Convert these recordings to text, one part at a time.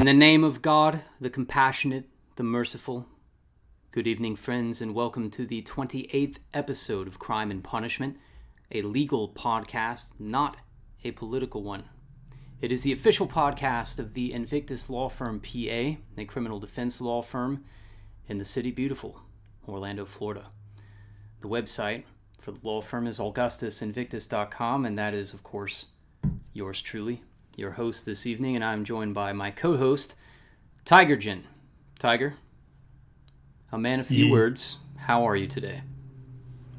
the name of God, the compassionate, the merciful. Good evening, friends, and welcome to the 28th episode of Crime and Punishment, a legal podcast, not a political one. It is the official podcast of the Invictus Law Firm, PA, a criminal defense law firm in the city beautiful, Orlando, Florida. The website for the law firm is augustusinvictus.com, and that is, of course, yours truly, your host this evening, and I'm joined by my co-host, Tigergen. Tiger, a man of few words, how are you today?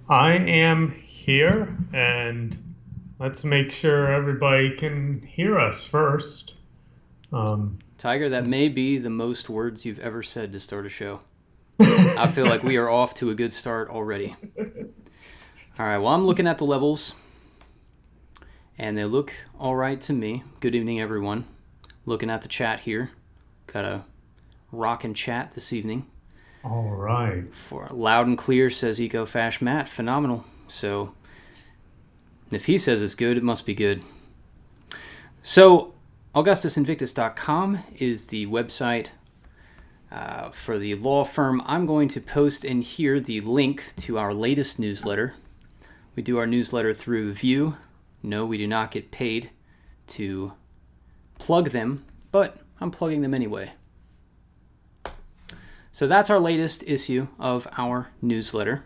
I am here, and let's make sure everybody can hear us first. Tiger, that may be the most words you've ever said to start a show. I feel like we are off to a good start already. All right, well, I'm looking at the levels, and they look all right to me. Good evening, everyone. Looking at the chat here. Got a rockin' chat this evening. All right. For loud and clear, says EcoFash Matt. Phenomenal. So if he says it's good, it must be good. So augustusinvictus.com is the website for the law firm. I'm going to post in here the link to our latest newsletter. We do our newsletter through View. No, we do not get paid to plug them, but I'm plugging them anyway. So that's our latest issue of our newsletter.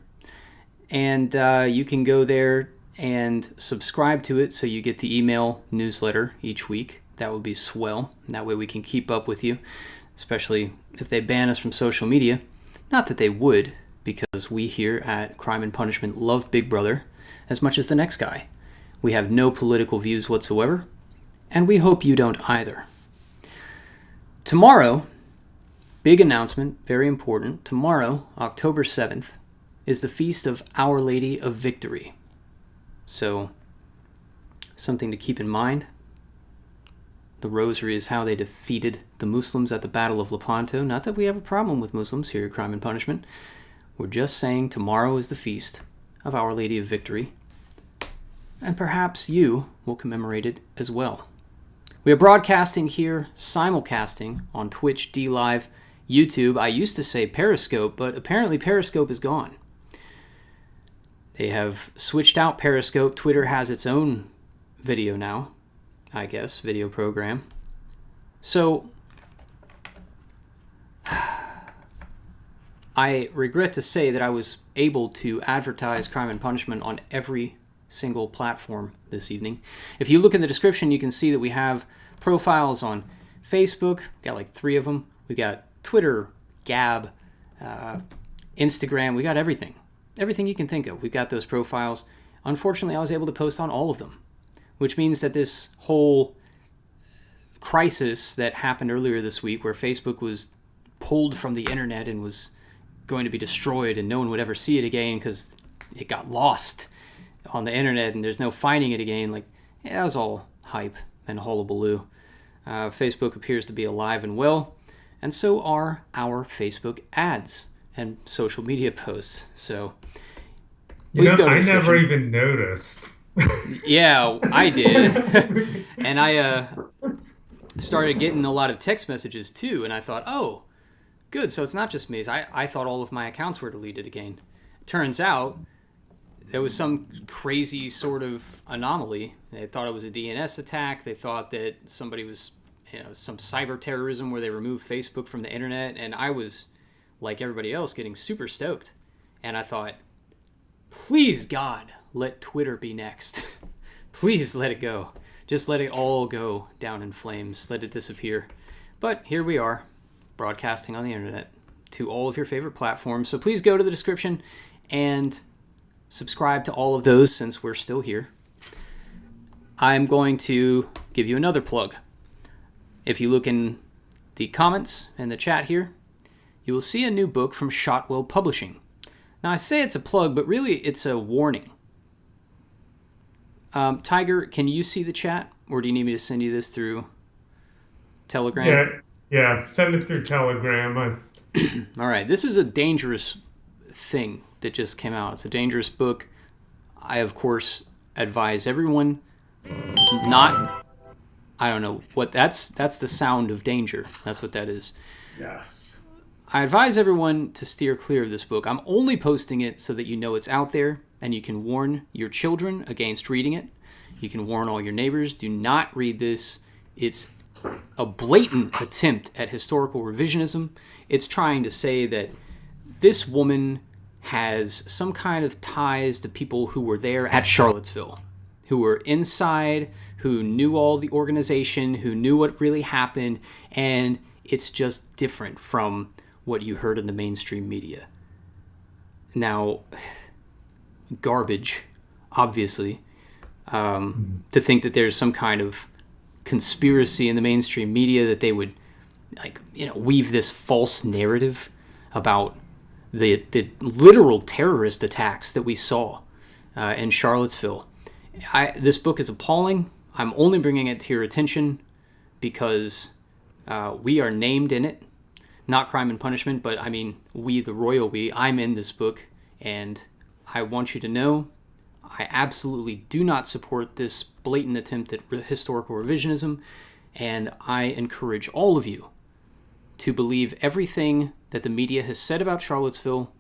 And you can go there and subscribe to it so you get the email newsletter each week. That would be swell. That way we can keep up with you, especially if they ban us from social media. Not that they would, because we here at Crime and Punishment love Big Brother as much as the next guy. We have no political views whatsoever, and we hope you don't either. Tomorrow, big announcement, very important. Tomorrow, October 7th, is the Feast of Our Lady of Victory. So, something to keep in mind. The Rosary is how they defeated the Muslims at the Battle of Lepanto. Not that we have a problem with Muslims here at Crime and Punishment. We're just saying tomorrow is the Feast of Our Lady of Victory. And perhaps you will commemorate it as well. We are broadcasting here, simulcasting on Twitch, DLive, YouTube. I used to say Periscope, but apparently Periscope is gone. They have switched out Periscope. Twitter has its own video now, I guess, video program. So, I regret to say that I was able to advertise Crime and Punishment on every single platform this evening. If you look in the description, you can see that we have profiles on Facebook. We've got like 3 of them. We've got Twitter, Gab, Instagram. We got everything. Everything you can think of. We've got those profiles. Unfortunately, I was able to post on all of them, which means that this whole crisis that happened earlier this week where Facebook was pulled from the internet and was going to be destroyed and no one would ever see it again because it got lost on the internet and there's no finding it again. Like, yeah, that was all hype and hullabaloo. Facebook appears to be alive and well, and so are our Facebook ads and social media posts. So please go to the description. I never even noticed. Yeah, I did. And I started getting a lot of text messages too, and I thought, oh, good, so it's not just me. I thought all of my accounts were deleted again. Turns out there was some crazy sort of anomaly. They thought it was a DNS attack. They thought that somebody was, some cyber terrorism where they removed Facebook from the internet. And I was, like everybody else, getting super stoked. And I thought, please, God, let Twitter be next. Please let it go. Just let it all go down in flames. Let it disappear. But here we are, broadcasting on the internet to all of your favorite platforms. So please go to the description and subscribe to all of those since we're still here. I'm going to give you another plug. If you look in the comments and the chat here, you will see a new book from Shotwell Publishing. Now, I say it's a plug, but really it's a warning. Tiger, can you see the chat, or do you need me to send you this through Telegram? Yeah, send it through Telegram. All right, this is a dangerous thing that just came out. It's a dangerous book. I, of course, advise everyone not I don't know what that's the sound of danger. That's what that is. Yes. I advise everyone to steer clear of this book. I'm only posting it so that you know it's out there and you can warn your children against reading it. You can warn all your neighbors. Do not read this. It's a blatant attempt at historical revisionism. It's trying to say that this woman has some kind of ties to people who were there at Charlottesville, who were inside, who knew all the organization, who knew what really happened, and it's just different from what you heard in the mainstream media. Now, garbage, obviously, to think that there's some kind of conspiracy in the mainstream media that they would, weave this false narrative about the literal terrorist attacks that we saw in Charlottesville. This book is appalling. I'm only bringing it to your attention because we are named in it. Not Crime and Punishment, but I mean, we, the royal we. I'm in this book, and I want you to know I absolutely do not support this blatant attempt at historical revisionism, and I encourage all of you to believe everything that the media has said about Charlottesville.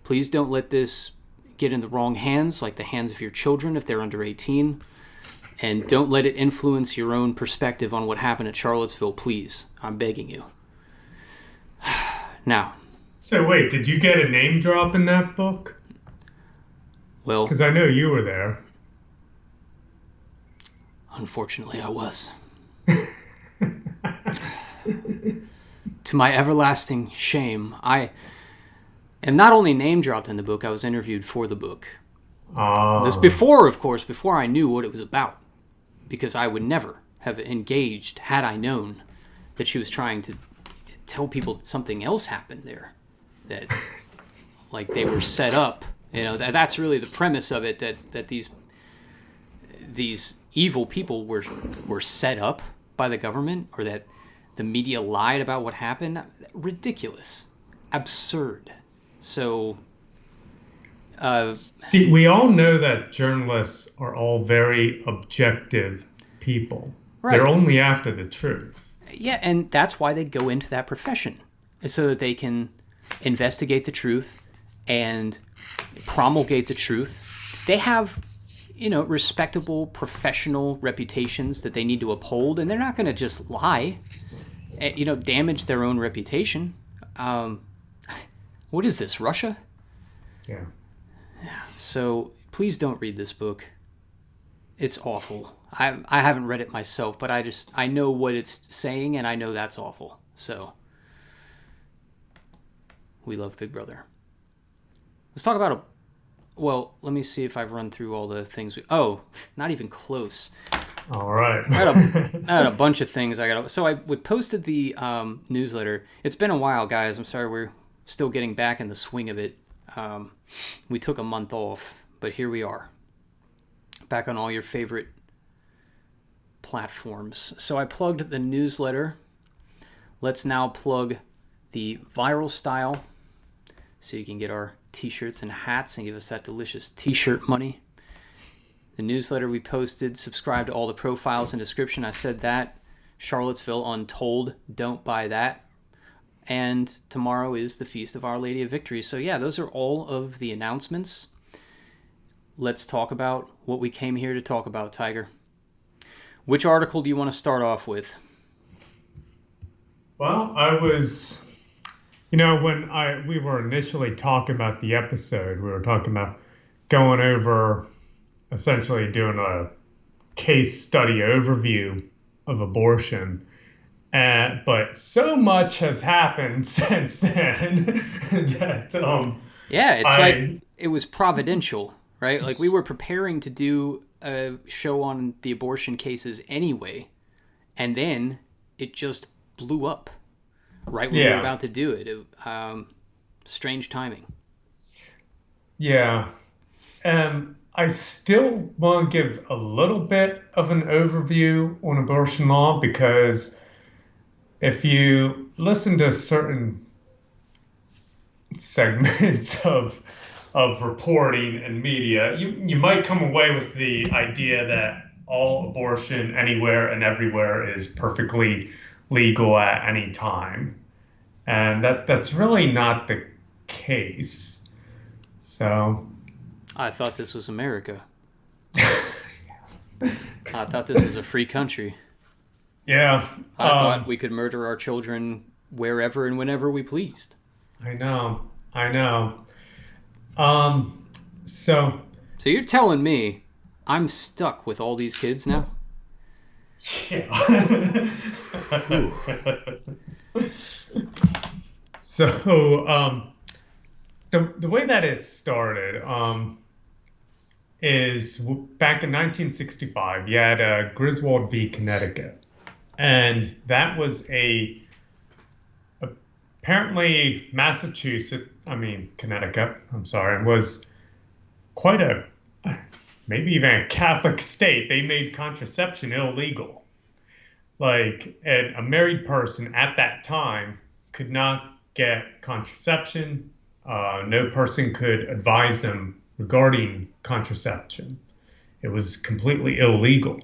Please don't let this get in the wrong hands, like the hands of your children if they're under 18, and don't let it influence your own perspective on what happened at Charlottesville, please. I'm begging you. Now. So wait, did you get a name drop in that book? Well, because I know you were there. Unfortunately, I was. To my everlasting shame, I am not only name dropped in the book, I was interviewed for the book. This before I knew what it was about, because I would never have engaged had I known that she was trying to tell people that something else happened there, that like they were set up. That's really the premise of it, that these evil people were set up by the government, or that the media lied about what happened. Ridiculous. Absurd. So see, we all know that journalists are all very objective people. Right. They're only after the truth. Yeah, and that's why they go into that profession, so that they can investigate the truth and promulgate the truth. They have, respectable professional reputations that they need to uphold, and they're not going to just lie, damage their own reputation. What is this, Russia? Yeah. So please don't read this book. It's awful. I haven't read it myself, but I know what it's saying, and I know that's awful. So we love Big Brother. Let's talk about let me see if I've run through all the things. Not even close. All right. I had a bunch of things I got. So we posted the newsletter. It's been a while, guys. I'm sorry, we're still getting back in the swing of it. We took a month off, but here we are, back on all your favorite platforms. So I plugged the newsletter. Let's now plug the viral style, so you can get our t-shirts and hats and give us that delicious t-shirt money. The newsletter we posted, subscribe to all the profiles and description. I said that. Charlottesville Untold, don't buy that. And tomorrow is the Feast of Our Lady of Victory. So yeah, those are all of the announcements. Let's talk about what we came here to talk about, Tiger. Which article do you want to start off with? Well, I was, when we were initially talking about the episode, we were talking about going over, essentially doing a case study overview of abortion. But so much has happened since then that like it was providential, right? Like we were preparing to do a show on the abortion cases anyway, and then it just blew up right when we were about to do it. Strange timing. Yeah. I still want to give a little bit of an overview on abortion law, because if you listen to certain segments of reporting and media, you might come away with the idea that all abortion anywhere and everywhere is perfectly legal at any time. And that's really not the case. So, I thought this was America. I thought this was a free country. yeah, I thought we could murder our children wherever and whenever we pleased. I know. Um, so, So you're telling me I'm stuck with all these kids now? yeah. So, the way that it started, is back in 1965, you had Griswold v. Connecticut. And that was apparently Connecticut, I'm sorry, was quite maybe even a Catholic state. They made contraception illegal. Like, a married person at that time could not get contraception. No person could advise them regarding contraception. It was completely illegal.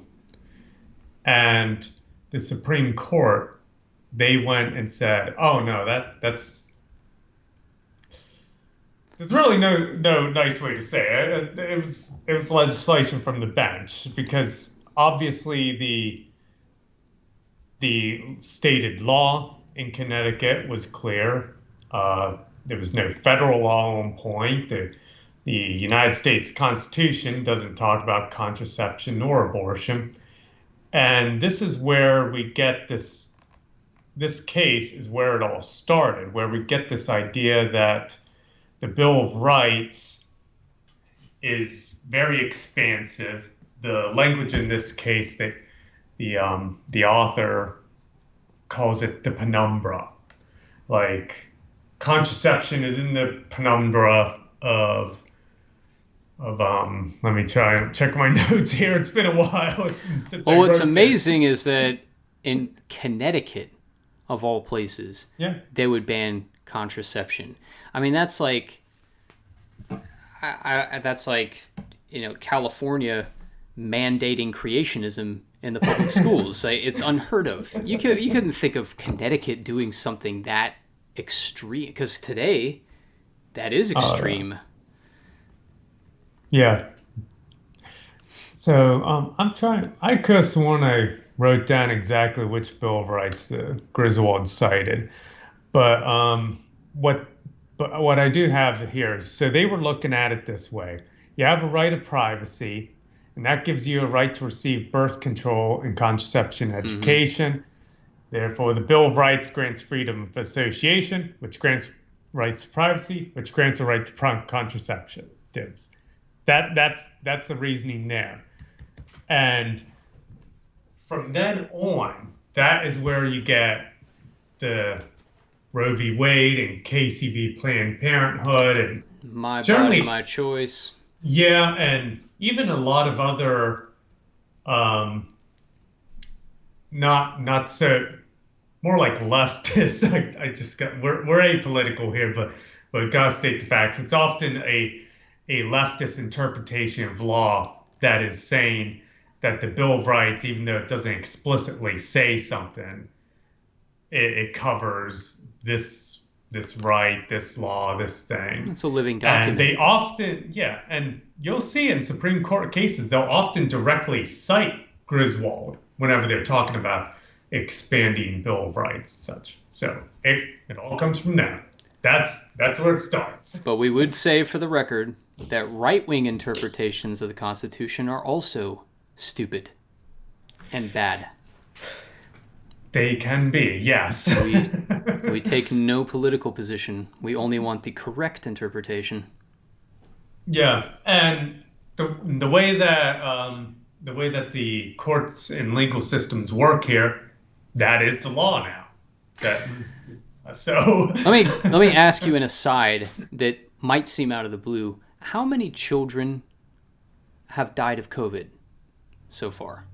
And the Supreme Court, they went and said, "Oh no, that's there's really no nice way to say it. It was legislation from the bench because obviously the stated law in Connecticut was clear. There was no federal law on point. The United States Constitution doesn't talk about contraception nor abortion. And this is where we get this case is where it all started, where we get this idea that the Bill of Rights is very expansive. The language in this case that the author calls it the penumbra. Like, contraception is in the penumbra of let me try and check my notes here. It's been a while since I Well, what's wrote amazing is that in Connecticut, of all places, Yeah. they would ban contraception. I mean, that's like, that's like, California mandating creationism in the public schools. Like, it's unheard of. You couldn't think of Connecticut doing something that extreme, because today that is extreme. Yeah. So I could have sworn I wrote down exactly which Bill of Rights the Griswold cited, but what I do have here is, so they were looking at it this way: you have a right of privacy, and that gives you a right to receive birth control and contraception education. Therefore, the Bill of Rights grants freedom of association, which grants rights to privacy, which grants a right to contraception. That's the reasoning there. And from then on, that is where you get the Roe v. Wade and Casey v. Planned Parenthood, and My generally, body, my choice. yeah, and even a lot of other not so, more like leftists. I just got we're apolitical here, but gotta state the facts. It's often a leftist interpretation of law that is saying that the Bill of Rights, even though it doesn't explicitly say something, it covers this right, this law, this thing. It's a living document. And they often, yeah, and you'll see in Supreme Court cases, they'll often directly cite Griswold whenever they're talking about expanding Bill of Rights and such. So it all comes from there. That's where it starts. But we would say, for the record, that right-wing interpretations of the Constitution are also stupid and bad. They can be, yes. We take no political position. We only want the correct interpretation. Yeah, and the way that the courts and legal systems work here, that is the law now. So let me ask you an aside that might seem out of the blue. How many children have died of COVID so far?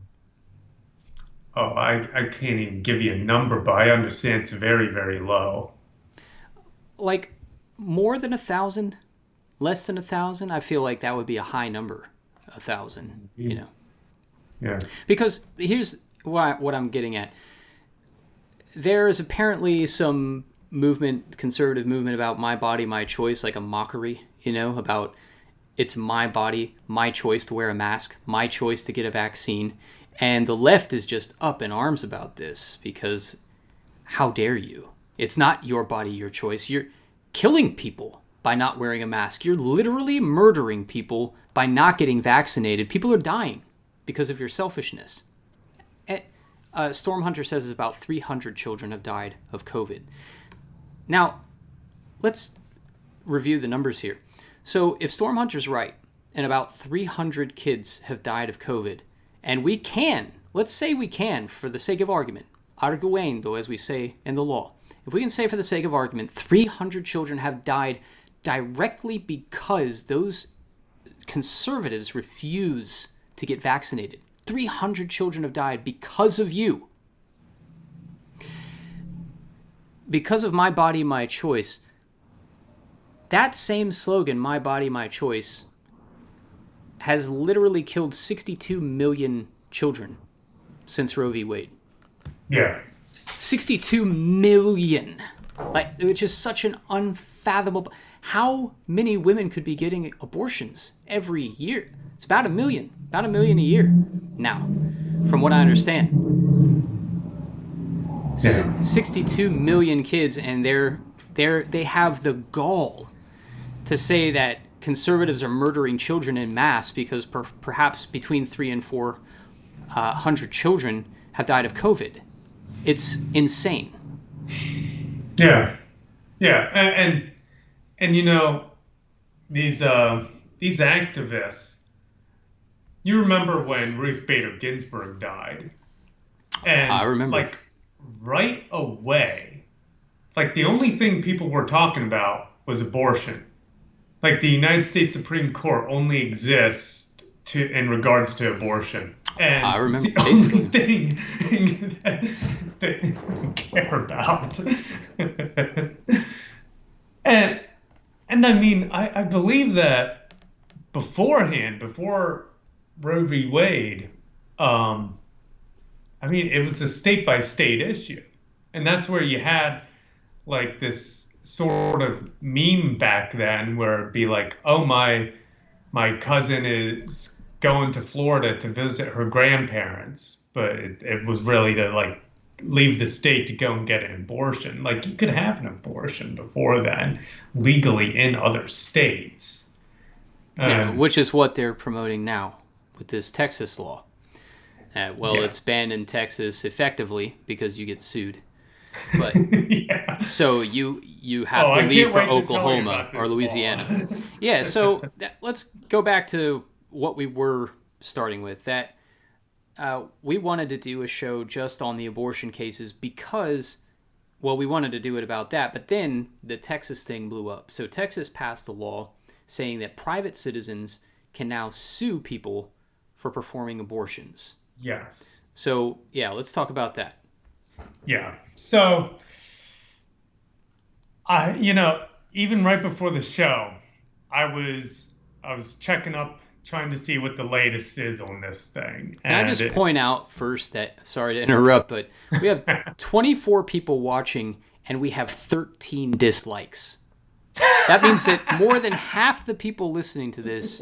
Oh, I can't even give you a number, but I understand it's very, very low. Like, more than 1,000? Less than 1,000? I feel like that would be a high number. 1,000, Yeah. Because here's what I'm getting at. There is apparently some conservative movement about my body, my choice, like a mockery, about it's my body, my choice to wear a mask, my choice to get a vaccine. And the left is just up in arms about this because how dare you? It's not your body, your choice. You're killing people by not wearing a mask. You're literally murdering people by not getting vaccinated. People are dying because of your selfishness. Storm Hunter says about 300 children have died of COVID. Now, let's review the numbers here. So if Storm Hunter's right, and about 300 kids have died of COVID, and let's say we can, for the sake of argument, arguendo, as we say in the law, if we can say for the sake of argument, 300 children have died directly because those conservatives refuse to get vaccinated. 300 children have died because of you. Because of my body, my choice. That same slogan, my body, my choice, has literally killed 62 million children since Roe v. Wade. Yeah. 62 million. Which is such an unfathomable... How many women could be getting abortions every year? It's about a million a year. Now, from what I understand, 62 million kids, and they have the gall to say that conservatives are murdering children in mass because perhaps between 300 and 400 children have died of COVID. It's insane. Yeah, and these activists. You remember when Ruth Bader Ginsburg died, and I remember. Right away, the only thing people were talking about was abortion. The United States Supreme Court only exists in regards to abortion. And I remember it's the only thing that they care about. and I mean, I believe that before Roe v. Wade, it was a state-by-state issue. And that's where you had this sort of meme back then where it'd be oh, my cousin is going to Florida to visit her grandparents, but it was really to leave the state to go and get an abortion. You could have an abortion before then legally in other states. Which is what they're promoting now with this Texas law. It's banned in Texas effectively because you get sued. But so you have to leave for Oklahoma or Louisiana. Yeah, so let's go back to what we were starting with. That we wanted to do a show just on the abortion cases because, we wanted to do it about that. But then the Texas thing blew up. So Texas passed a law saying that private citizens can now sue people for performing abortions. Yes. So, let's talk about that. Yeah. So, even right before the show, I was checking up, trying to see what the latest is on this thing. Can I just point out first that, sorry to interrupt, but we have 24 people watching and we have 13 dislikes. That means that more than half the people listening to this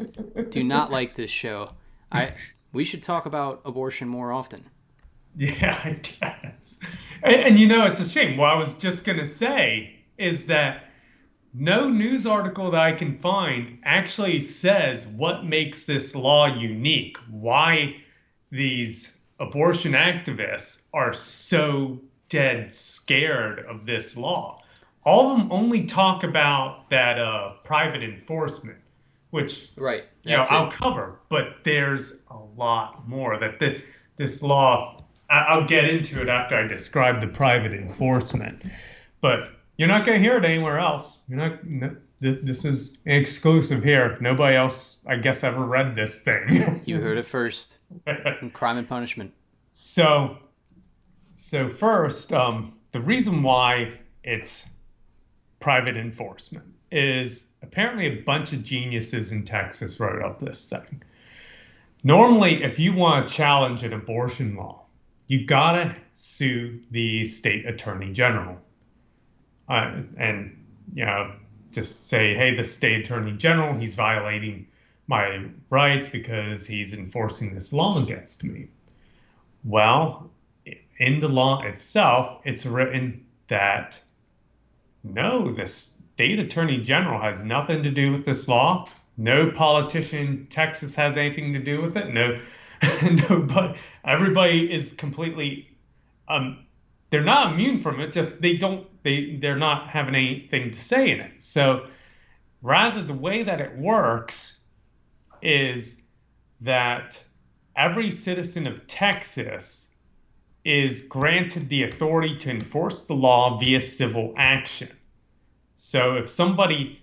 do not like this show. We should talk about abortion more often. Yeah, I guess. And it's a shame. What I was just going to say is that no news article that I can find actually says what makes this law unique, why these abortion activists are so dead scared of this law. All of them only talk about that private enforcement, which I'll cover, but there's a lot more that this law. I'll get into it after I describe the private enforcement, but you're not going to hear it anywhere else. This is exclusive here. Nobody else, I guess, ever read this thing. You heard it first. Crime and Punishment. So first, the reason why it's private enforcement is apparently a bunch of geniuses in Texas wrote up this thing. Normally, if you want to challenge an abortion law, you gotta sue the state attorney general, and just say, hey, the state attorney general, he's violating my rights because he's enforcing this law against me. Well, in the law itself, it's written that no, the state attorney general has nothing to do with this law. No politician in Texas has anything to do with it. No, but everybody is completely, they're not immune from it. Just they're not having anything to say in it. So rather, the way that it works is that every citizen of Texas is granted the authority to enforce the law via civil action. So if somebody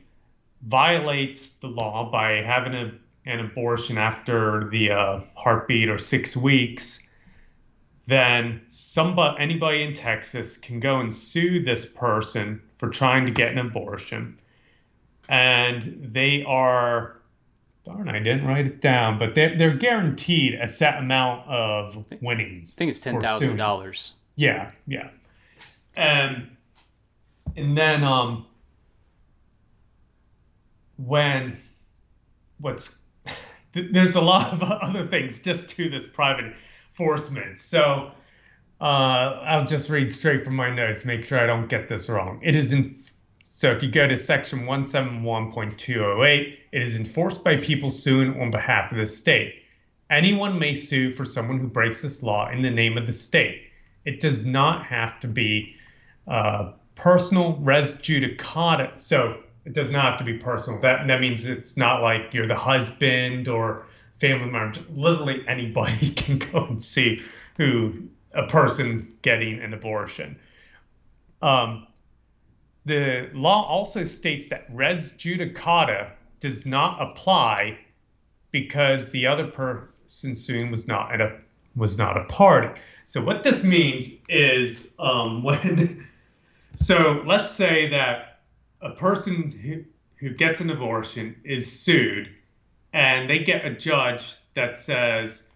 violates the law by having an abortion after the heartbeat or 6 weeks, then anybody in Texas can go and sue this person for trying to get an abortion. And they are, darn, I didn't write it down, but they're guaranteed a set amount of winnings. I think it's $10,000. Yeah. And then there's a lot of other things just to this private enforcement. So I'll just read straight from my notes, make sure I don't get this wrong. So if you go to section 171.208, it is enforced by people suing on behalf of the state. Anyone may sue for someone who breaks this law in the name of the state. It does not have to be personal res judicata. So it does not have to be personal. That means it's not like you're the husband or family member. Literally anybody can go and sue a person getting an abortion. The law also states that res judicata does not apply because the other person suing was not a party. So what this means is so let's say that a person who gets an abortion is sued, and they get a judge that says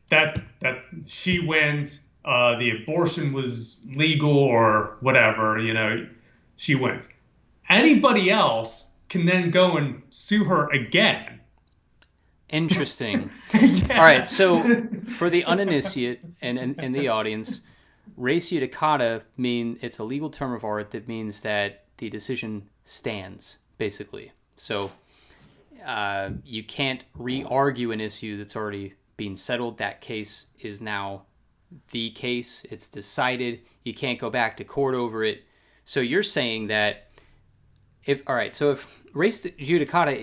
that she wins. The abortion was legal or whatever, she wins. Anybody else can then go and sue her again. Interesting. Yeah. All right, so for the uninitiate and the audience, res judicata it's a legal term of art that means that the decision stands, basically. So you can't re-argue an issue that's already been settled. That case is now the case. It's decided. You can't go back to court over it. So you're saying that if res judicata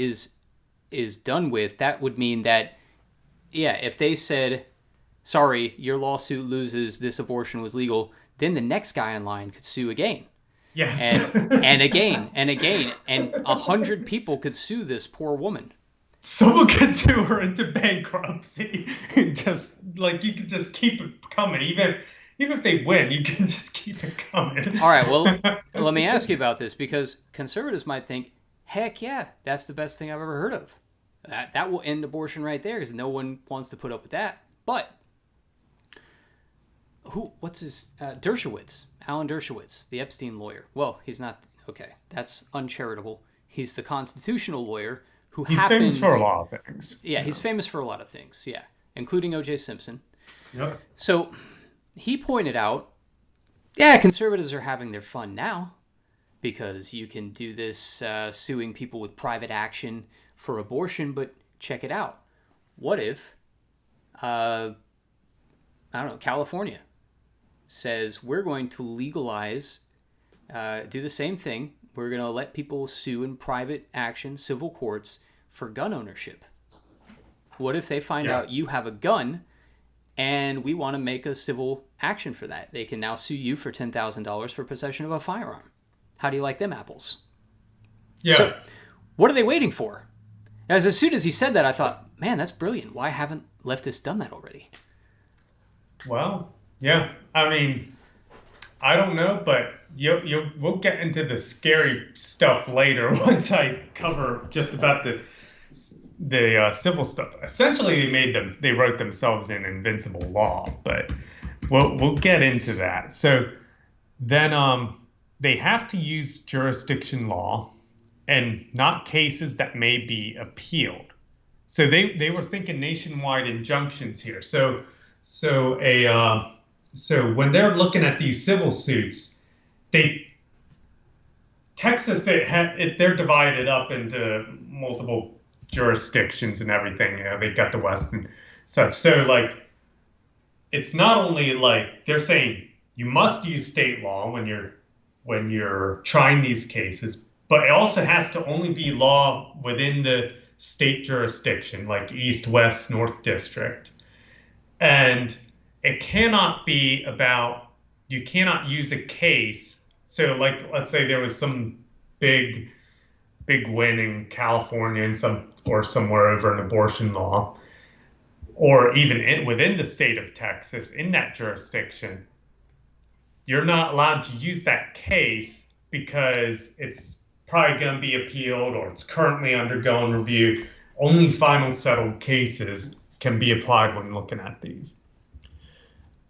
is done with, that would mean that, if they said, sorry, your lawsuit loses, this abortion was legal, then the next guy in line could sue again. Yes. And again, and again, and 100 people could sue this poor woman. Someone could sue her into bankruptcy. Just like, you could just keep it coming. Even if they win, you can just keep it coming. All right, well, let me ask you about this, because conservatives might think, heck yeah, that's the best thing I've ever heard of. That will end abortion right there, because no one wants to put up with that. But Dershowitz, Alan Dershowitz, the Epstein lawyer. Well, he's not, okay, that's uncharitable. He's the constitutional lawyer he's famous for a lot of things. Yeah, he's famous for a lot of things, including O.J. Simpson. Yep. So he pointed out, conservatives are having their fun now because you can do this suing people with private action for abortion, but check it out. What if, California says we're going to legalize, do the same thing. We're going to let people sue in private action, civil courts, for gun ownership. What if they find out you have a gun and we want to make a civil action for that? They can now sue you for $10,000 for possession of a firearm. How do you like them apples? Yeah. So, what are they waiting for? As soon as he said that, I thought, man, that's brilliant. Why haven't leftists done that already? Well, yeah. I mean, I don't know, but we'll get into the scary stuff later once I cover just about the civil stuff. Essentially, they wrote themselves an invincible law, but we'll get into that. So then they have to use jurisdiction law and not cases that may be appealed. So they were thinking nationwide injunctions here. So when they're looking at these civil suits, they Texas they're divided up into multiple jurisdictions and everything. They got the West and such. So like it's not only like they're saying you must use state law when you're trying these cases, but it also has to only be law within the state jurisdiction, like East, West, North District. And it cannot be about, you cannot use a case. So like, let's say there was some big win in California or somewhere over an abortion law, or even within the state of Texas in that jurisdiction. You're not allowed to use that case because it's probably going to be appealed or it's currently undergoing review. Only final settled cases can be applied when looking at these.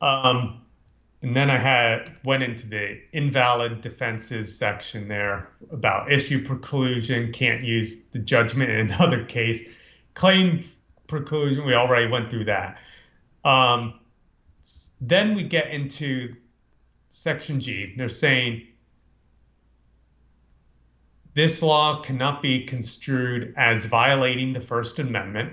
And then went into the invalid defenses section there about issue preclusion, can't use the judgment in another case. Claim preclusion, we already went through that. Then we get into Section G. They're saying this law cannot be construed as violating the First Amendment.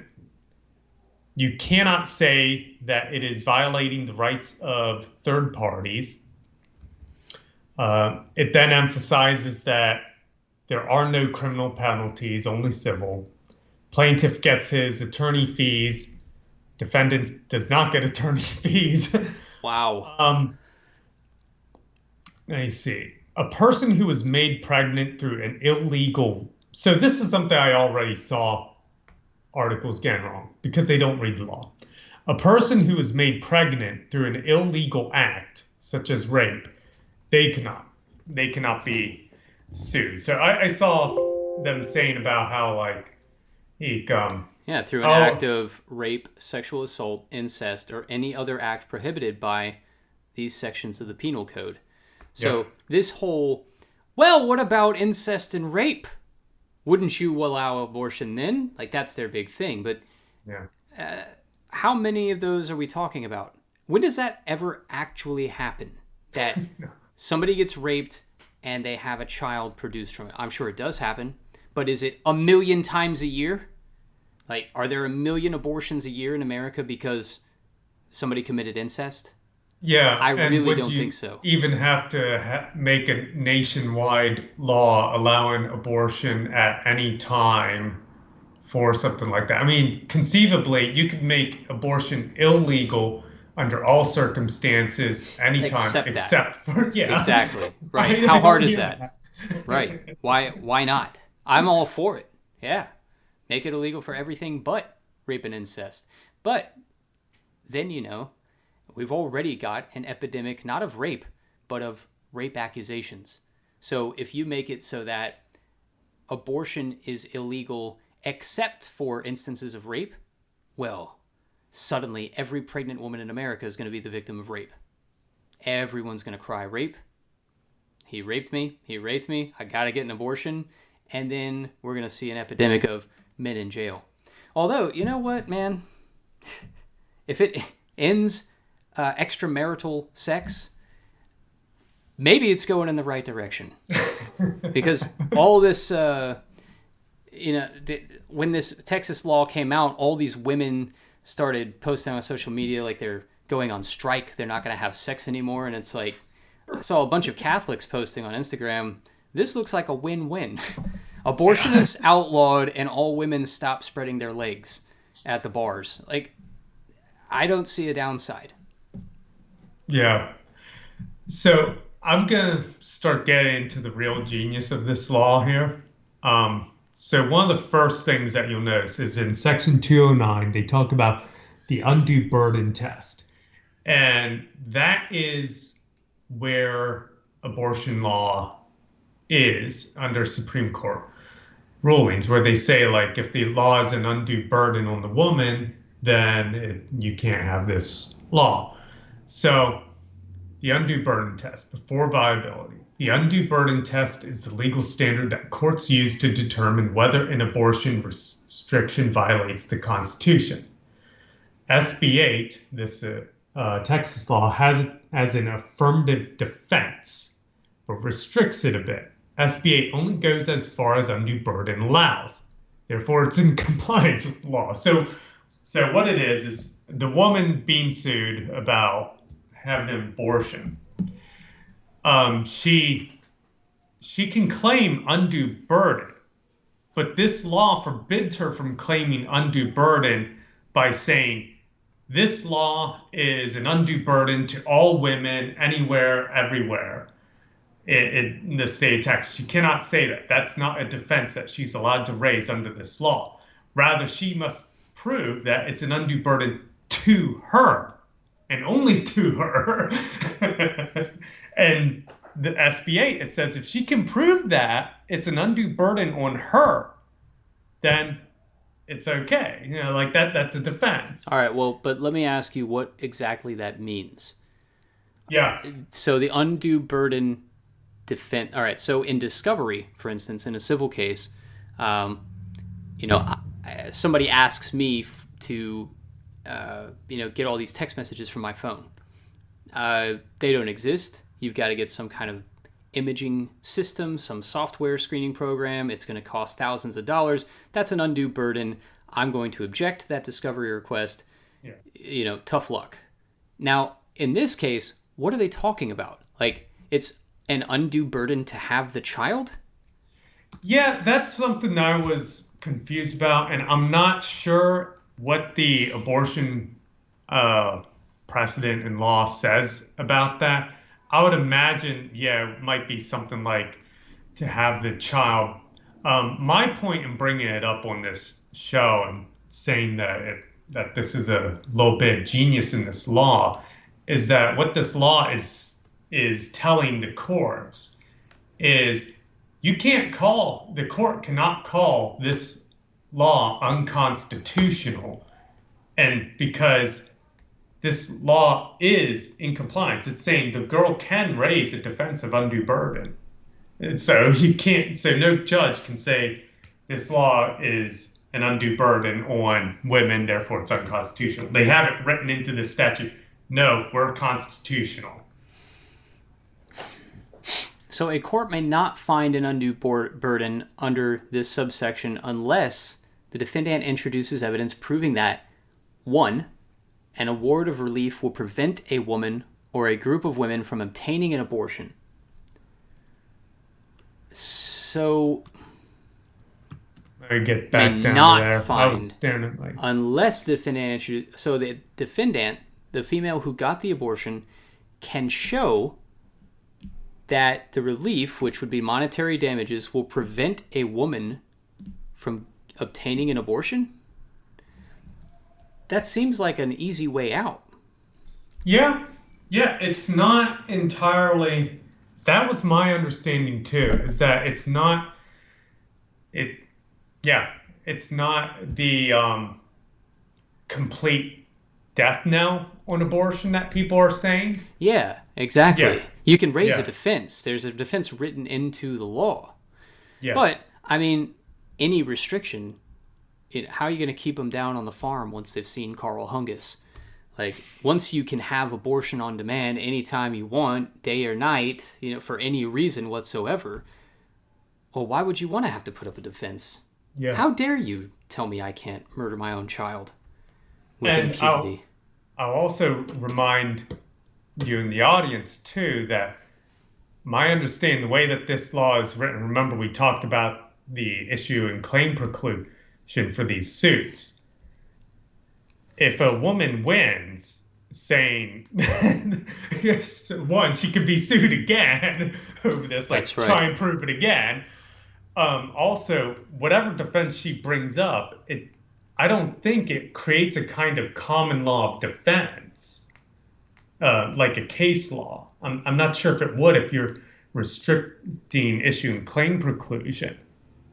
You cannot say that it is violating the rights of third parties. It then emphasizes that there are no criminal penalties, only civil. Plaintiff gets his attorney fees. Defendant does not get attorney fees. Wow. Let me see. A person who was made pregnant through an illegal. So this is something I already saw articles getting wrong because they don't read the law. A person who is made pregnant through an illegal act, such as rape, they cannot be sued. So I saw them saying about how through an act of rape, sexual assault, incest, or any other act prohibited by these sections of the Penal Code. So this whole, well, what about incest and rape? Wouldn't you allow abortion then? Like, that's their big thing. But how many of those are we talking about? When does that ever actually happen? That somebody gets raped and they have a child produced from it? I'm sure it does happen. But is it 1 million times a year? Like, are there 1 million abortions a year in America because somebody committed incest? Yeah, I really don't think so. Even have to make a nationwide law allowing abortion at any time for something like that? I mean, conceivably, you could make abortion illegal under all circumstances, anytime, except for Exactly. Right. How hard is that? Right. Why not? I'm all for it. Yeah. Make it illegal for everything but rape and incest. But then, we've already got an epidemic, not of rape, but of rape accusations. So if you make it so that abortion is illegal except for instances of rape, well, suddenly every pregnant woman in America is going to be the victim of rape. Everyone's going to cry, rape. He raped me. He raped me. I got to get an abortion. And then we're going to see an epidemic of men in jail. Although, you know what, man? If it ends extramarital sex, maybe it's going in the right direction. Because all this, when this Texas law came out, all these women started posting on social media like they're going on strike. They're not going to have sex anymore. And it's like, I saw a bunch of Catholics posting on Instagram, this looks like a win-win. Abortion is outlawed and all women stop spreading their legs at the bars. Like, I don't see a downside. Yeah. So I'm going to start getting into the real genius of this law here. So one of the first things that you'll notice is in Section 209, they talk about the undue burden test. And that is where abortion law is under Supreme Court. rulings where they say, like, if the law is an undue burden on the woman, then you can't have this law. So the undue burden test before viability. The undue burden test is the legal standard that courts use to determine whether an abortion restriction violates the Constitution. SB 8, this Texas law, has it as an affirmative defense, but restricts it a bit. SB 8 only goes as far as undue burden allows. Therefore, it's in compliance with the law. So what it is the woman being sued about having an abortion. She can claim undue burden, but this law forbids her from claiming undue burden by saying this law is an undue burden to all women anywhere, everywhere in the state of Texas. She cannot say that. That's not a defense that she's allowed to raise under this law. Rather, she must prove that it's an undue burden to her and only to her. And the SB 8, it says if she can prove that it's an undue burden on her, then it's okay. Like that's a defense. All right, well, but let me ask you what exactly that means. Yeah. So the undue burden defense. All right, so in discovery, for instance, in a civil case, somebody asks me to, get all these text messages from my phone. They don't exist. You've got to get some kind of imaging system, some software screening program. It's going to cost thousands of dollars. That's an undue burden. I'm going to object to that discovery request. Yeah. Tough luck. Now, in this case, what are they talking about? Like, it's an undue burden to have the child? Yeah, that's something I was confused about, and I'm not sure what the abortion precedent and law says about that. I would imagine, it might be something like to have the child. My point in bringing it up on this show and saying that this is a little bit genius in this law is that what this law is telling the courts is the court cannot call this law unconstitutional, and because this law is in compliance, it's saying the girl can raise a defense of undue burden. And so no judge can say this law is an undue burden on women, therefore it's unconstitutional. They have it written into the statute. No, we're constitutional. So a court may not find an undue burden under this subsection unless the defendant introduces evidence proving that, 1, an award of relief will prevent a woman or a group of women from obtaining an abortion. So, I get back down to there. I was staring at unless the defendant so the defendant, the female who got the abortion, can show that the relief, which would be monetary damages, will prevent a woman from obtaining an abortion. That seems like an easy way out. Yeah, it's not entirely. That was my understanding too. Is that it's not. It's not the complete death knell on abortion that people are saying. Yeah, exactly. Yeah. You can raise a defense. There's a defense written into the law. Yeah. But I mean, any restriction. How are you going to keep them down on the farm once they've seen Carl Hungus? Like, once you can have abortion on demand anytime you want, day or night, for any reason whatsoever, well, why would you want to have to put up a defense? Yeah. How dare you tell me I can't murder my own child with impunity? I'll also remind you in the audience, too, that my understanding, the way that this law is written, remember we talked about the issue in claim preclusion for these suits. If a woman wins, saying one, she could be sued again over this, like try and prove it again. Also, whatever defense she brings up, I don't think it creates a kind of common law of defense, like a case law. I'm not sure if it would if you're restricting issuing claim preclusion.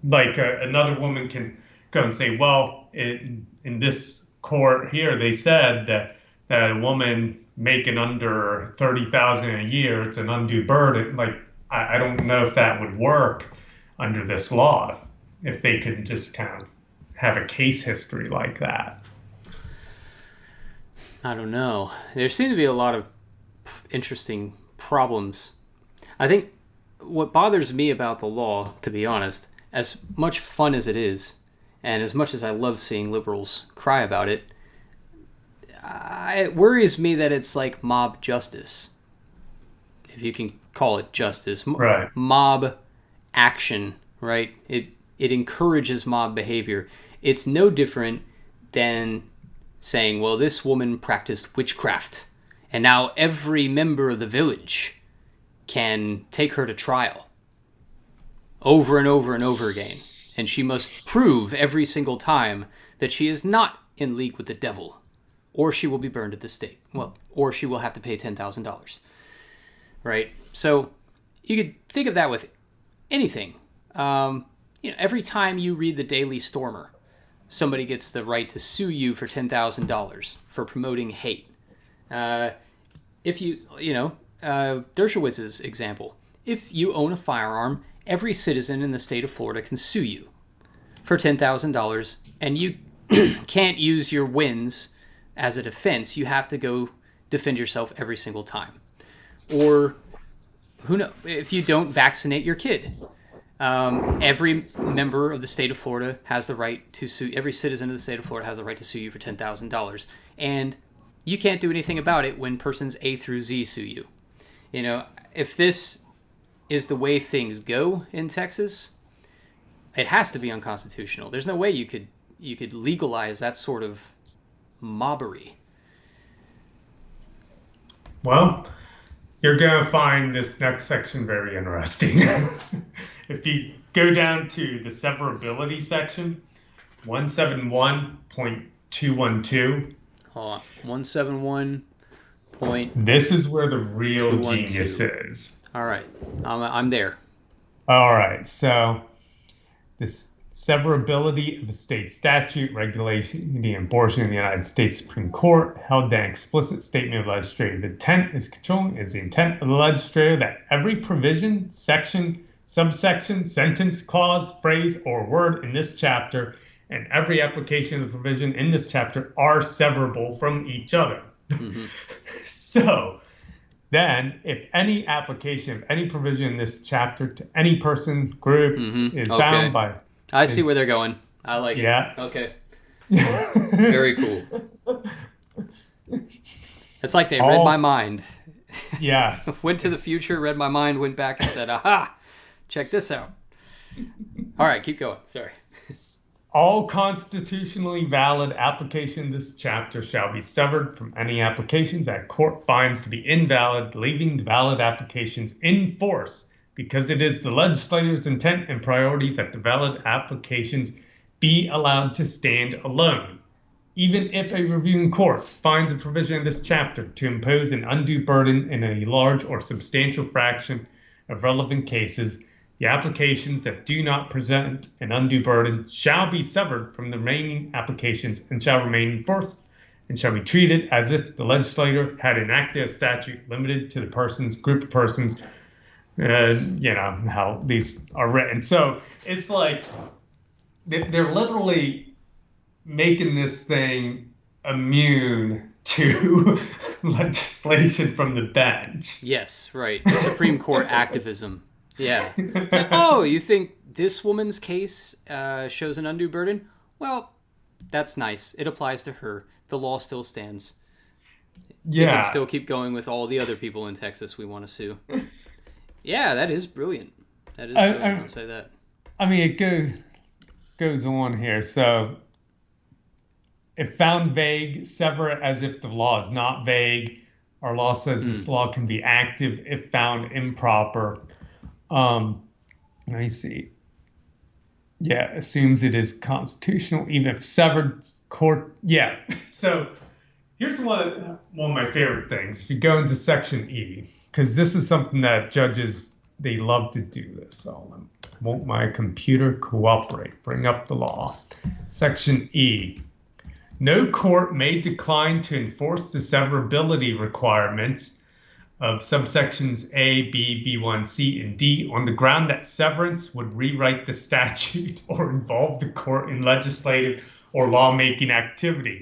like another woman can go and say, well, in this court here, they said that a woman making under 30,000 a year, it's an undue burden. Like, I don't know if that would work under this law, if they could just kind of have a case history like that. I don't know. There seem to be a lot of interesting problems. I think what bothers me about the law, to be honest, as much fun as it is, and as much as I love seeing liberals cry about it, it worries me that it's like mob justice, if you can call it justice. Right. Mob action, right? It encourages mob behavior. It's no different than saying, well, this woman practiced witchcraft, and now every member of the village can take her to trial over and over and over again. And she must prove every single time that she is not in league with the devil, or she will be burned at the stake. Well, or she will have to pay $10,000. Right? So you could think of that with anything. Every time you read the Daily Stormer, somebody gets the right to sue you for $10,000 for promoting hate. If Dershowitz's example, if you own a firearm, every citizen in the state of Florida can sue you for $10,000, and you can't use your wins as a defense. You have to go defend yourself every single time. Or who knows, if you don't vaccinate your kid, every member of the state of Florida has the right to sue. Every citizen of the state of Florida has the right to sue you for $10,000, and you can't do anything about it when persons A through Z sue you. If this is the way things go in Texas, it has to be unconstitutional. There's no way you could legalize that sort of mobbery. Well, you're going to find this next section very interesting. If you go down to the severability section, 171.212. Hold on. 171. This is where the real genius is. All right. I'm there. All right. So this severability of a state statute regulating the abortion in the United States Supreme Court held that an explicit statement of legislative intent is controlling is the intent of the legislator that every provision, section, subsection, sentence, clause, phrase, or word in this chapter and every application of the provision in this chapter are severable from each other. Mm-hmm. So then, if any application of any provision in this chapter to any person, group is bound by... I see where they're going. I like it. Yeah. Okay. Very cool. It's like they read my mind. Yes. Went to the future, read my mind, went back and said, aha, check this out. All right, keep going. Sorry. All constitutionally valid application of this chapter shall be severed from any applications that court finds to be invalid, leaving the valid applications in force, because it is the legislator's intent and priority that the valid applications be allowed to stand alone. Even if a reviewing court finds a provision in this chapter to impose an undue burden in a large or substantial fraction of relevant cases, the applications that do not present an undue burden shall be severed from the remaining applications and shall remain in force and shall be treated as if the legislator had enacted a statute limited to the persons, group of persons, how these are written. So it's like they're literally making this thing immune to legislation from the bench. Yes, right. The Supreme Court activism. Yeah. Oh, you think this woman's case shows an undue burden? Well, that's nice. It applies to her. The law still stands. Yeah. You can still keep going with all the other people in Texas we want to sue. Yeah, that is brilliant. That is brilliant. I'll say that. I mean, it goes on here. So, if found vague, sever it as if the law is not vague. Our law says this law can be active if found improper. Let me see. Yeah, assumes it is constitutional, even if severed court. Yeah. So here's one of my favorite things. If you go into Section E, because this is something that judges they love to do this. So won't my computer cooperate? Bring up the law. Section E. No court may decline to enforce the severability requirements of subsections A, B, B1, C, and D on the ground that severance would rewrite the statute or involve the court in legislative or lawmaking activity.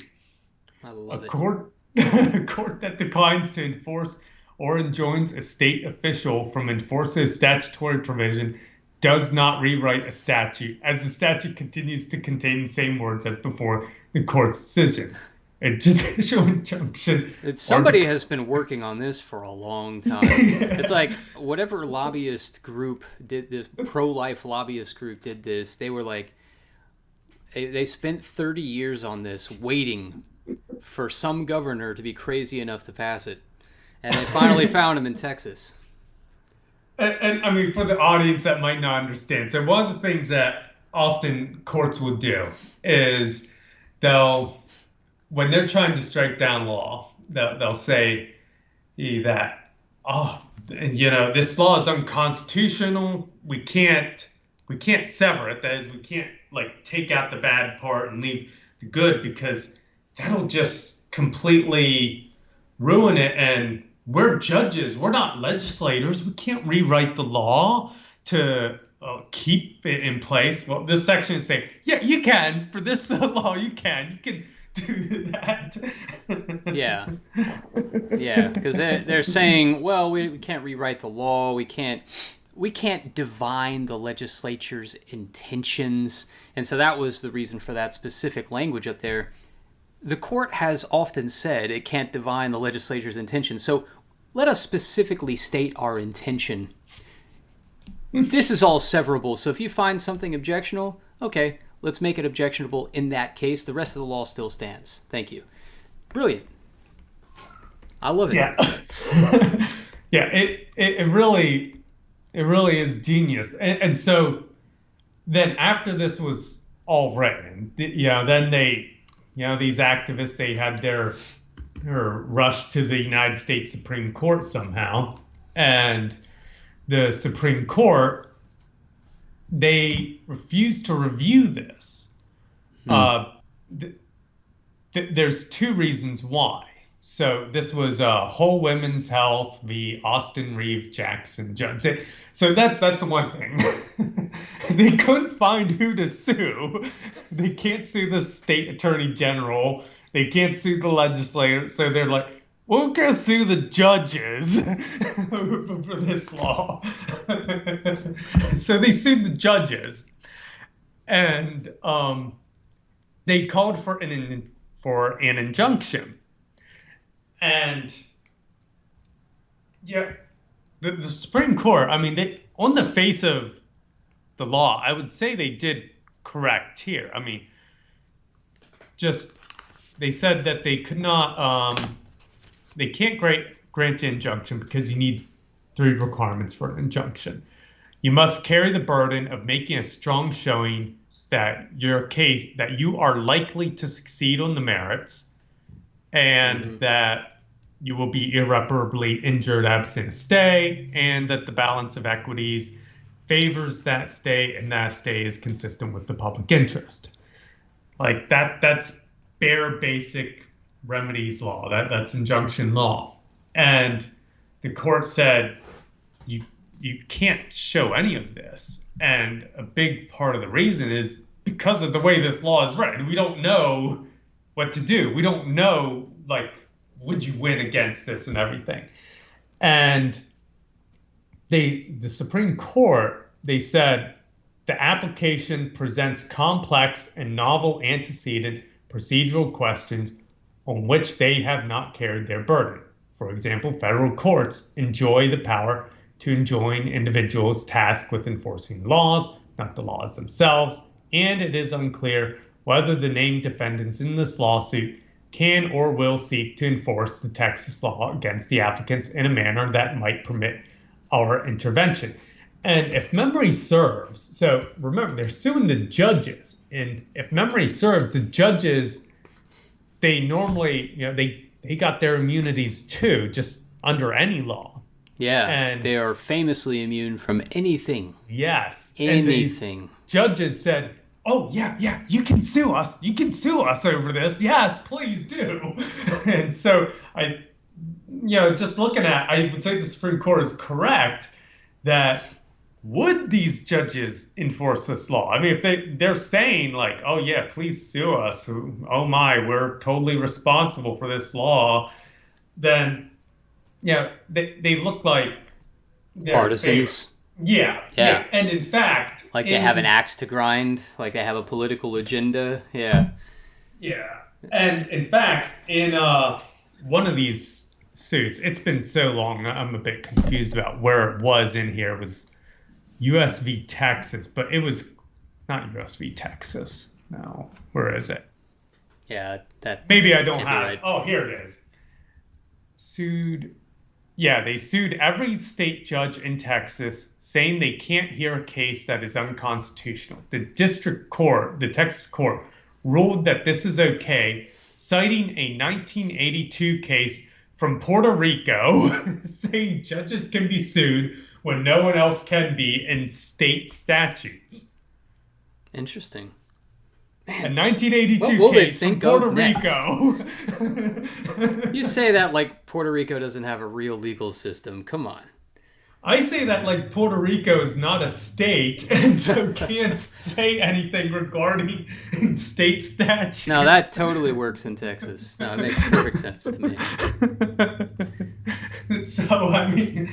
I love A it. court that declines to enforce or enjoins a state official from enforcing a statutory provision does not rewrite a statute, as the statute continues to contain the same words as before the court's decision. A judicial injunction. Somebody has been working on this for a long time. It's like whatever lobbyist group did this, pro-life lobbyist group did this, they were like, they spent 30 years on this waiting for some governor to be crazy enough to pass it. And they finally found him in Texas. And I mean, for the audience that might not understand, so one of the things that often courts will do is when they're trying to strike down law, they'll say that, this law is unconstitutional. We can't sever it. That is, we can't take out the bad part and leave the good, because that'll just completely ruin it. And we're judges. We're not legislators. We can't rewrite the law to keep it in place. Well, this section is saying, yeah, you can. For this law, you can. You can do that. Yeah, because they're saying, well, we can't rewrite the law. We can't divine the legislature's intentions, and so that was the reason for that specific language up there. The court has often said it can't divine the legislature's intentions, so let us specifically state our intention. This is all severable, so if you find something objectionable, okay, let's make it objectionable in that case. The rest of the law still stands. Thank you. Brilliant. I love it. Yeah. Yeah, it really is genius. And so then after this was all written, then these activists, they had their rush to the United States Supreme Court somehow. And the Supreme Court, they refused to review this. There's two reasons why. So this was Whole Women's Health v. Austin Reeve Jackson Judge. So that's the one thing. They couldn't find who to sue. They can't sue the state attorney general. They can't sue the legislator. So they're like, we're going to sue the judges for this law. So they sued the judges. And they called for an injunction. And yeah, the Supreme Court, I mean, they, on the face of the law, I would say they did correct here. I mean, just they said that they could not, they can't grant an injunction because you need 3 requirements for an injunction. You must carry the burden of making a strong showing that you are likely to succeed on the merits, and that you will be irreparably injured absent a stay, and that the balance of equities favors that stay, and that stay is consistent with the public interest. Like that's bare basic remedies law. That's injunction law. And the court said you can't show any of this. And a big part of the reason is because of the way this law is written. We don't know what to do. We don't know, would you win against this and everything? And the Supreme Court, they said the application presents complex and novel antecedent procedural questions on which they have not carried their burden. For example, federal courts enjoy the power to enjoin individuals tasked with enforcing laws, not the laws themselves, and it is unclear whether the named defendants in this lawsuit can or will seek to enforce the Texas law against the applicants in a manner that might permit our intervention. And if memory serves, so remember, they're suing the judges. And if memory serves, the judges, they normally, they got their immunities too, just under any law. Yeah, And they are famously immune from anything. yes, and these Anything. judges said, "Oh yeah, yeah, you can sue us. You can sue us over this. Yes, please do." And so just looking at, I would say the Supreme Court is correct that would these judges enforce this law? I mean, if they're saying like, "Oh yeah, please sue us. Oh my, we're totally responsible for this law," then they look like they're in favor. Partisans. Yeah, Yeah. yeah, and in fact, Like they have an axe to grind, like they have a political agenda. Yeah. yeah, and in fact, in one of these suits, it's been so long, I'm a bit confused about where it was in here. It was U.S. v. Texas, but it was not U.S. v. Texas. No, where is it? Yeah, that Maybe I don't can't be have it. right. Oh, here it is. Sued. Yeah, they sued every state judge in Texas, saying they can't hear a case that is unconstitutional. The district court, the Texas court, ruled that this is okay, citing a 1982 case from Puerto Rico, saying judges can be sued when no one else can be in state statutes. Interesting. A 1982 What will they case from think Puerto of next? Rico. You say that like Puerto Rico doesn't have a real legal system. Come on. I say that like Puerto Rico is not a state and so can't say anything regarding state statutes. No, that totally works in Texas. No, it makes perfect sense to me. So I mean,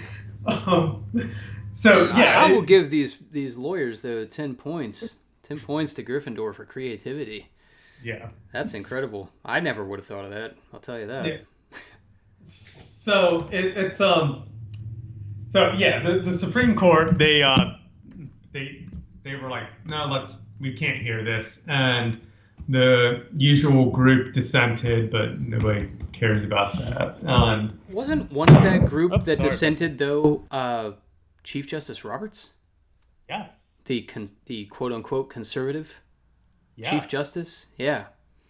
so yeah, I will give these lawyers though 10 points. 10 points to Gryffindor for creativity. yeah. That's incredible. I never would have thought of that. I'll tell you that. Yeah. So it's so yeah, the Supreme Court they were like, no, we can't hear this, and the usual group dissented, but nobody cares about that. Wasn't one of that group that sorry. dissented though Chief Justice Roberts, Yes. the quote unquote conservative Yes. Chief Justice? Yeah.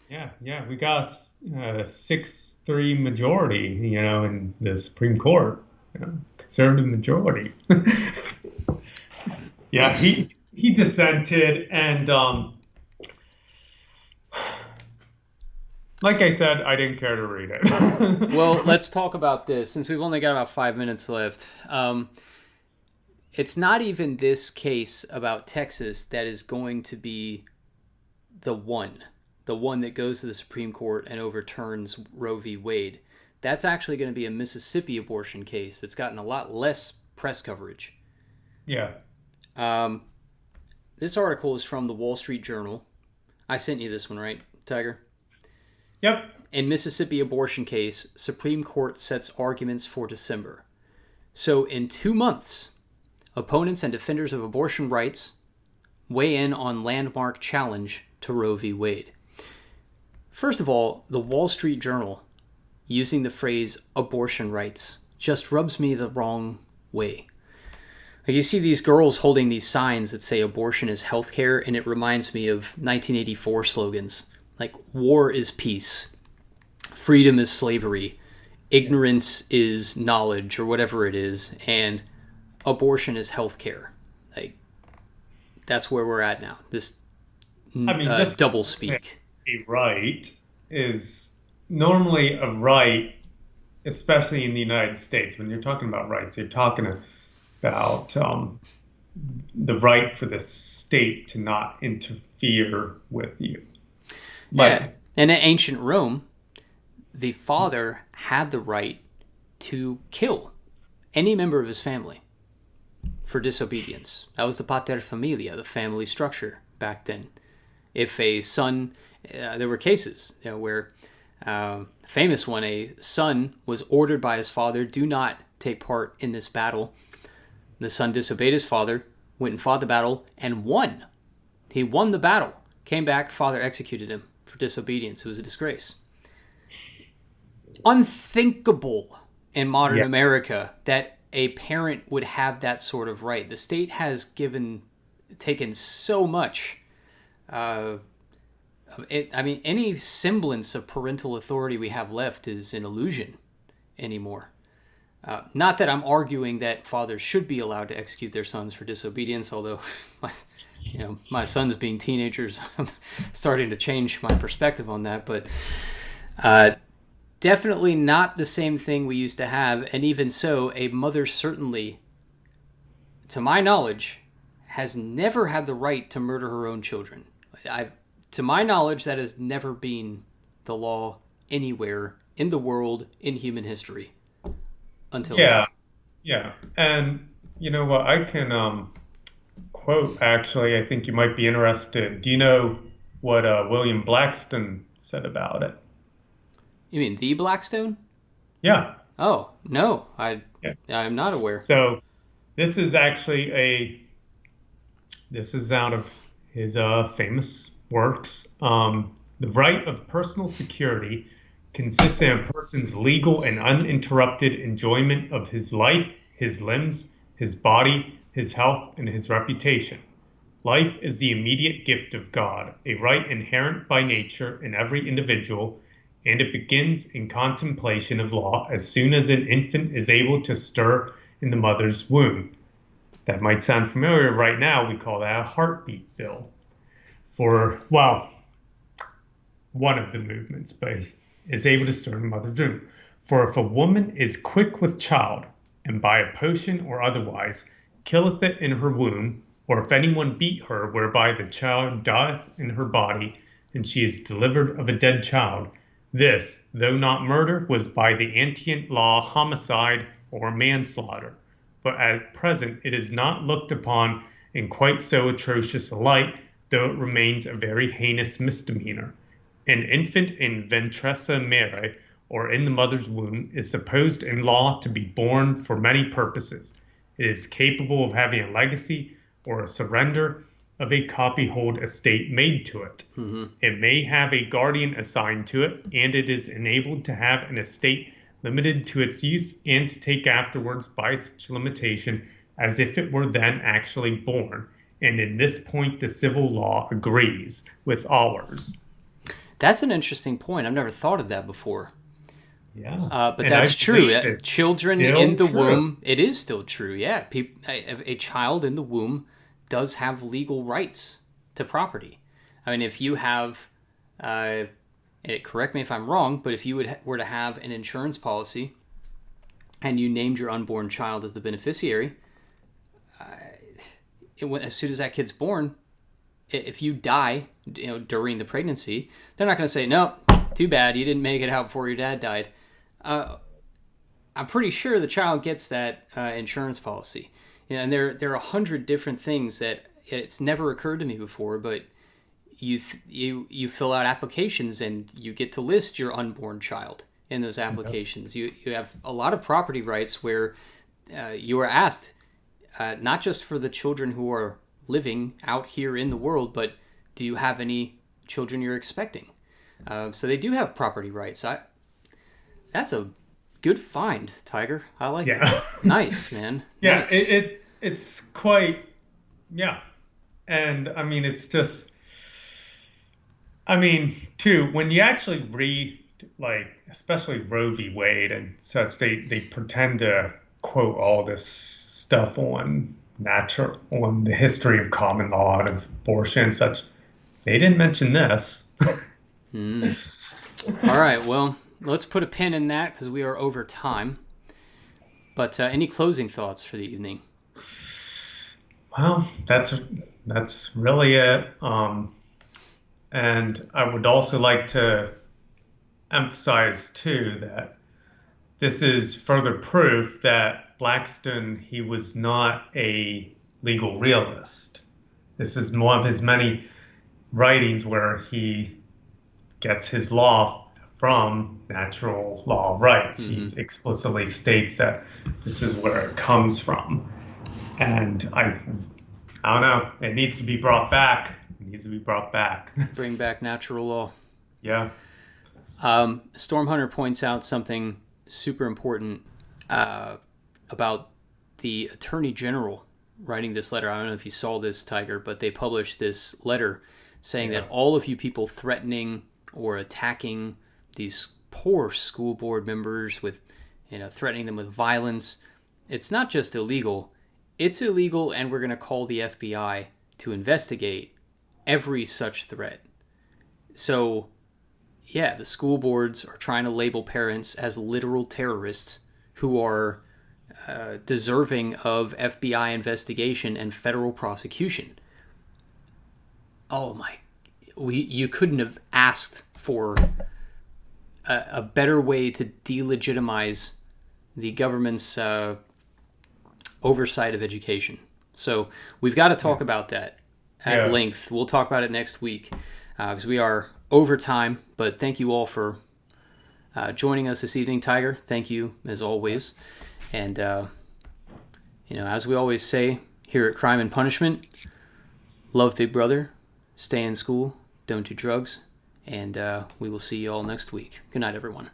Yeah, we got a 6-3 majority, in the Supreme Court, conservative majority. Yeah, he dissented, and like I said, I didn't care to read it. Well, let's talk about this since we've only got about 5 minutes left. It's not even this case about Texas that is going to be the one that goes to the Supreme Court and overturns Roe v. Wade. That's actually going to be a Mississippi abortion case that's gotten a lot less press coverage. Yeah. This article is from the Wall Street Journal. I sent you this one, right, Tiger? Yep. In Mississippi abortion case, Supreme Court sets arguments for December. So in 2 months, opponents and defenders of abortion rights weigh in on landmark challenge to Roe v. Wade. First of all, the Wall Street Journal using the phrase abortion rights just rubs me the wrong way. Like you see these girls holding these signs that say abortion is healthcare, and it reminds me of 1984 slogans like war is peace, freedom is slavery, ignorance is knowledge, or whatever it is, and abortion is healthcare. Like that's where we're at now. This Just double speak. A right is normally a right, especially in the United States. When you're talking about rights, you're talking about the right for the state to not interfere with you. Yeah, and in ancient Rome, the father had the right to kill any member of his family for disobedience. That was the pater familia, the family structure back then. If a son, there were cases where, famous one, a son was ordered by his father, do not take part in this battle. The son disobeyed his father, went and fought the battle, and won. He won the battle. Came back, father executed him for disobedience. It was a disgrace. Unthinkable in modern America that a parent would have that sort of right. The state has taken so much any semblance of parental authority we have left is an illusion anymore. Not that I'm arguing that fathers should be allowed to execute their sons for disobedience, although my sons being teenagers, I'm starting to change my perspective on that. But definitely not the same thing we used to have. And even so, a mother certainly, to my knowledge, has never had the right to murder her own children. To my knowledge, that has never been the law anywhere in the world in human history until Yeah, now. yeah. And you know what? I can quote, actually, I think you might be interested. Do you know what William Blackstone said about it? You mean the Blackstone? Yeah. Oh, no, Yeah. I'm not aware. So this is actually this is out of his famous works. The right of personal security consists in a person's legal and uninterrupted enjoyment of his life, his limbs, his body, his health, and his reputation. Life is the immediate gift of God, a right inherent by nature in every individual, and it begins in contemplation of law as soon as an infant is able to stir in the mother's womb. That might sound familiar right now. We call that a heartbeat bill for, well, one of the movements, but is able to stir in the mother's womb. For if a woman is quick with child, and by a potion or otherwise killeth it in her womb, or if anyone beat her, whereby the child dieth in her body, and she is delivered of a dead child, this, though not murder, was by the antient law homicide or manslaughter. But at present it is not looked upon in quite so atrocious a light, though it remains a very heinous misdemeanor. An infant in ventressa mere, or in the mother's womb, is supposed in law to be born for many purposes. It is capable of having a legacy or a surrender of a copyhold estate made to it. Mm-hmm. It may have a guardian assigned to it, and it is enabled to have an estate limited to its use and to take afterwards by such limitation as if it were then actually born. And in this point, the civil law agrees with ours. That's an interesting point. I've never thought of that before. Yeah. But And that's I true. believe it's Children still in the true. womb, it is still true. Yeah. A child in the womb does have legal rights to property. I mean, if you have, correct me if I'm wrong, but if you were to have an insurance policy and you named your unborn child as the beneficiary, as soon as that kid's born, if you die, during the pregnancy, they're not going to say, "Nope, too bad, you didn't make it out before your dad died." I'm pretty sure the child gets that insurance policy. And there are 100 different things that it's never occurred to me before, but you fill out applications and you get to list your unborn child in those applications. You have a lot of property rights where you are asked not just for the children who are living out here in the world, but do you have any children you're expecting? So they do have property rights. That's a good find, Tiger. I like Yeah. that. Nice, man. Yeah, Nice. it's quite, yeah. And I mean, it's just, I mean, too, when you actually read, like, especially Roe v. Wade and such, they pretend to quote all this stuff on the history of common law and of abortion and such. They didn't mention this. All right, well, let's put a pin in that because we are over time. But any closing thoughts for the evening? Well, that's really it. And I would also like to emphasize too that this is further proof that Blackstone, he was not a legal realist. This is one of his many writings where he gets his law from natural law rights. Mm-hmm. He explicitly states that this is where it comes from. And I don't know, it needs to be brought back. It needs to be brought back. Bring back natural law. Yeah. Stormhunter points out something super important about the Attorney General writing this letter. I don't know if you saw this, Tiger, but they published this letter saying that all of you people threatening or attacking these poor school board members with threatening them with violence. It's not just illegal, it's illegal, and we're going to call the FBI to investigate every such threat. So, yeah, the school boards are trying to label parents as literal terrorists who are deserving of FBI investigation and federal prosecution. Oh my, you couldn't have asked for a better way to delegitimize the government's oversight of education. So we've got to talk about that at length. We'll talk about it next week because we are over time. But thank you all for joining us this evening, Tiger. Thank you as always. And as we always say here at Crime and Punishment, love Big Brother, stay in school, don't do drugs, and we will see you all next week. Good night, everyone.